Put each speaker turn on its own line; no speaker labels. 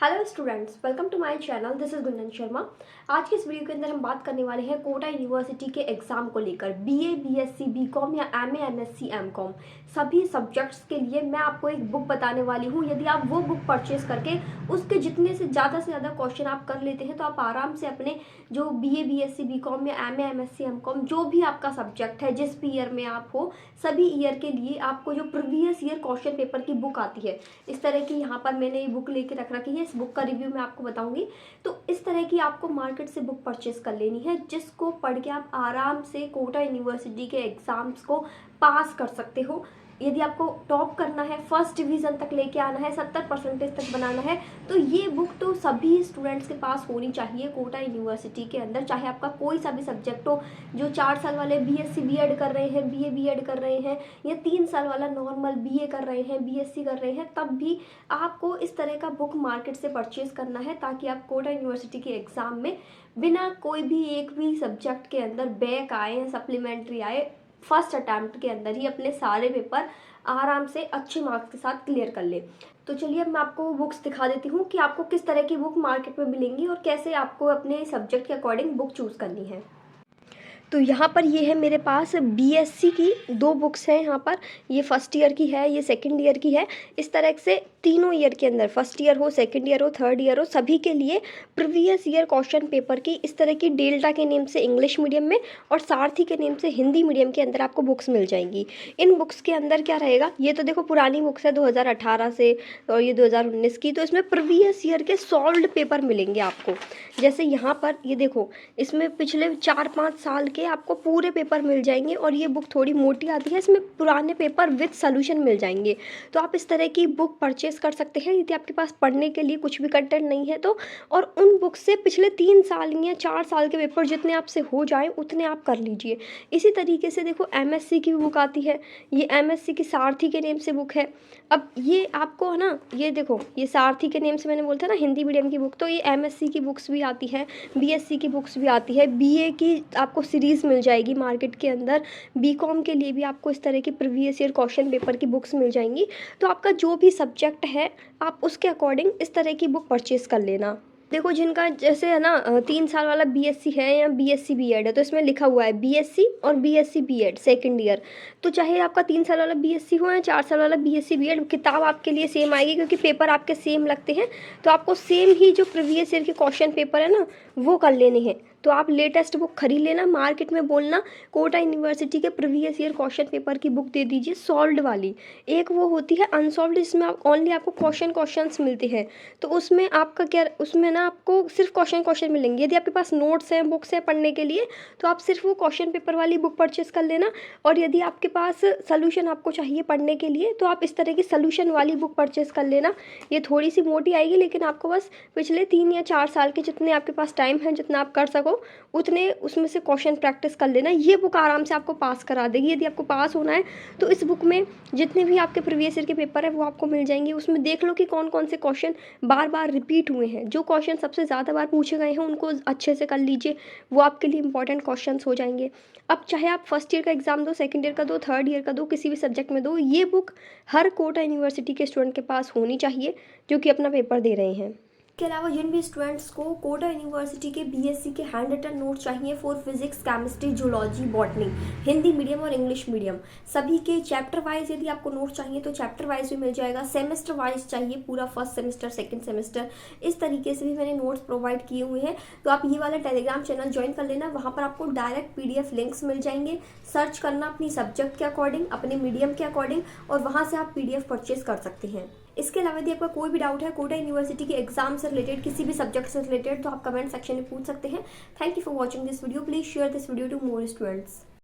Hello students, welcome to my channel. This is Gunjan Sharma. आज की इस वीडियो के अंदर हम बात करने वाले हैं कोटा यूनिवर्सिटी के एग्जाम को लेकर। बीए, बीएससी, बीकॉम या एमए, एमएससी, एमकॉम सभी सब्जेक्ट्स के लिए मैं आपको एक बुक बताने वाली हूँ। यदि आप वो बुक परचेज करके उसके जितने से ज़्यादा क्वेश्चन आप कर लेते हैं तो आप आराम से अपने जो बीए, बीएससी, बीकॉम या एमए, एमएससी, एमकॉम जो भी आपका सब्जेक्ट है, जिस भी ईयर में आप हो, सभी ईयर के लिए आपको जो प्रीवियस ईयर क्वेश्चन पेपर की बुक आती है, इस तरह की यहाँ पर मैंने ये बुक लेके रख रखी है। इस बुक का रिव्यू मैं आपको बताऊंगी। तो इस तरह की आपको मार्केट से बुक परचेस कर लेनी है, जिसको पढ़ के आप आराम से कोटा यूनिवर्सिटी के एग्जाम्स को पास कर सकते हो। यदि आपको टॉप करना है, फर्स्ट डिवीज़न तक लेके आना है, 70% तक बनाना है, तो ये बुक तो सभी स्टूडेंट्स के पास होनी चाहिए कोटा यूनिवर्सिटी के अंदर। चाहे आपका कोई सा भी सब्जेक्ट हो, जो 4 साल वाले बीएससी बीएड कर रहे हैं, बीए बीएड कर रहे हैं, या 3 साल वाला नॉर्मल बीए कर रहे हैं, बीएससी कर रहे हैं, तब भी आपको इस तरह का बुक मार्केट से परचेज करना है, ताकि आप कोटा यूनिवर्सिटी के एग्ज़ाम में बिना कोई भी एक भी सब्जेक्ट के अंदर बैक आए, सप्लीमेंट्री आए, फर्स्ट अटैम्प्ट के अंदर ही अपने सारे पेपर आराम से अच्छे मार्क्स के साथ क्लियर कर ले। तो चलिए अब मैं आपको बुक्स दिखा देती हूँ कि आपको किस तरह की बुक मार्केट में मिलेंगी और कैसे आपको अपने सब्जेक्ट के अकॉर्डिंग बुक चूज़ करनी है। तो यहाँ पर ये है मेरे पास बीएससी की 2 बुक्स हैं। यहाँ पर ये फर्स्ट ईयर की है, ये सेकंड ईयर की है। इस तरह से तीनों ईयर के अंदर, फर्स्ट ईयर हो, सेकंड ईयर हो, थर्ड ईयर हो, सभी के लिए प्रीवियस ईयर क्वेश्चन पेपर की इस तरह की डेल्टा के नेम से इंग्लिश मीडियम में और सारथी के नेम से हिंदी मीडियम के अंदर आपको बुक्स मिल जाएंगी। इन बुक्स के अंदर क्या रहेगा, ये तो देखो पुरानी बुक्स है 2018 से और ये 2019 की, तो इसमें प्रीवियस ईयर के सॉल्व्ड पेपर मिलेंगे आपको। जैसे यहाँ पर ये देखो, इसमें पिछले 4-5 साल के आपको पूरे पेपर मिल जाएंगे और ये बुक थोड़ी मोटी आती है, इसमें पुराने पेपर विद सॉल्यूशन मिल जाएंगे। तो आप इस तरह की बुक परचेस कर सकते हैं यदि आपके पास पढ़ने के लिए कुछ भी कंटेंट नहीं है तो। और उन बुक से पिछले 3 साल या 4 साल के पेपर जितने आपसे हो जाए उतने आप कर लीजिए। इसी तरीके से देखो एमएससी की बुक आती है, ये एमएससी की सारथी के नेम से बुक है। अब ये आपको है ना, ये देखो, ये सारथी के नेम से मैंने बोला था ना हिंदी मीडियम की बुक, तो ये एमएससी की बुक्स भी आती है, बीएससी की बुक्स भी आती है, बीए की आपको सीरीज़ मिल जाएगी मार्केट के अंदर, बीकॉम के लिए भी आपको इस तरह की प्रीवियस ईयर क्वेश्चन पेपर की बुक्स मिल जाएंगी। तो आपका जो भी सब्जेक्ट है आप उसके अकॉर्डिंग इस तरह की बुक परचेज़ कर लेना। देखो जिनका जैसे है ना 3 साल वाला बीएससी है या बीएससी बीएड है, तो इसमें लिखा हुआ है बीएससी और बीएससी बीएड सेकंड ईयर। तो चाहे आपका 3 साल वाला बीएससी हो या 4 साल वाला बीएससी बीएड, किताब आपके लिए सेम आएगी क्योंकि पेपर आपके सेम लगते हैं। तो आपको सेम ही जो प्रीवियस ईयर के क्वेश्चन पेपर है ना वो कर लेने हैं। तो आप लेटेस्ट बुक खरीद लेना, मार्केट में बोलना कोटा यूनिवर्सिटी के प्रीवियस ईयर क्वेश्चन पेपर की बुक दे दीजिए सॉल्व्ड वाली। एक वो होती है अनसॉल्व्ड, जिसमें आप ओनली आपको क्वेश्चंस मिलते हैं। तो उसमें आपका क्या, उसमें ना आपको सिर्फ क्वेश्चन मिलेंगे। यदि आपके पास नोट्स हैं, बुक्स हैं पढ़ने के लिए, तो आप सिर्फ वो क्वेश्चन पेपर वाली बुक परचेस कर लेना। और यदि आपके पास सोल्यूशन आपको चाहिए पढ़ने के लिए, तो आप इस तरह की सोल्यूशन वाली बुक परचेस कर लेना। ये थोड़ी सी मोटी आएगी, लेकिन आपको बस पिछले 3 या 4 साल के जितने आपके पास टाइम है, जितना आप कर सको उतने उसमें से क्वेश्चन प्रैक्टिस कर लेना। ये बुक आराम से आपको पास करा देगी। यदि आपको पास होना है तो इस बुक में जितने भी आपके प्रीवियस ईयर के पेपर है वो आपको मिल जाएंगे। उसमें देख लो कि कौन कौन से क्वेश्चन बार बार रिपीट हुए हैं। जो क्वेश्चन सबसे ज़्यादा बार पूछे गए हैं उनको अच्छे से कर लीजिए, वो आपके लिए इंपॉर्टेंट क्वेश्चन हो जाएंगे। अब चाहे आप फर्स्ट ईयर का एग्जाम दो, सेकंड ईयर का दो, थर्ड ईयर का दो, किसी भी सब्जेक्ट में दो, ये बुक हर कोटा यूनिवर्सिटी के स्टूडेंट के पास होनी चाहिए जो कि अपना पेपर दे रहे हैं। इसके अलावा जिन भी स्टूडेंट्स को कोटा यूनिवर्सिटी के बीएससी के हैंड रिटन नोट चाहिए for physics, chemistry, zoology, botany, Hindi medium और इंग्लिश मीडियम, सभी के चैप्टर वाइज यदि आपको नोट चाहिए तो चैप्टर वाइज भी मिल जाएगा। सेमेस्टर वाइज चाहिए, पूरा फर्स्ट सेमेस्टर, सेकंड सेमेस्टर, इस तरीके से भी मैंने नोट्स प्रोवाइड किए हुए हैं। तो आप ये वाला टेलीग्राम चैनल ज्वाइन कर लेना, वहाँ पर आपको डायरेक्ट पीडीएफ लिंक्स मिल जाएंगे। सर्च करना अपनी सब्जेक्ट के अकॉर्डिंग, अपने मीडियम के अकॉर्डिंग, और वहाँ से आप पीडीएफ परचेज कर सकते हैं। इसके अलावा यदि आपका कोई भी डाउट है कोटा यूनिवर्सिटी के एग्जाम से रिलेटेड, किसी भी सब्जेक्ट से रिलेटेड, तो आप कमेंट सेक्शन में पूछ सकते हैं। Thank you for watching this video. Please share this video to more students.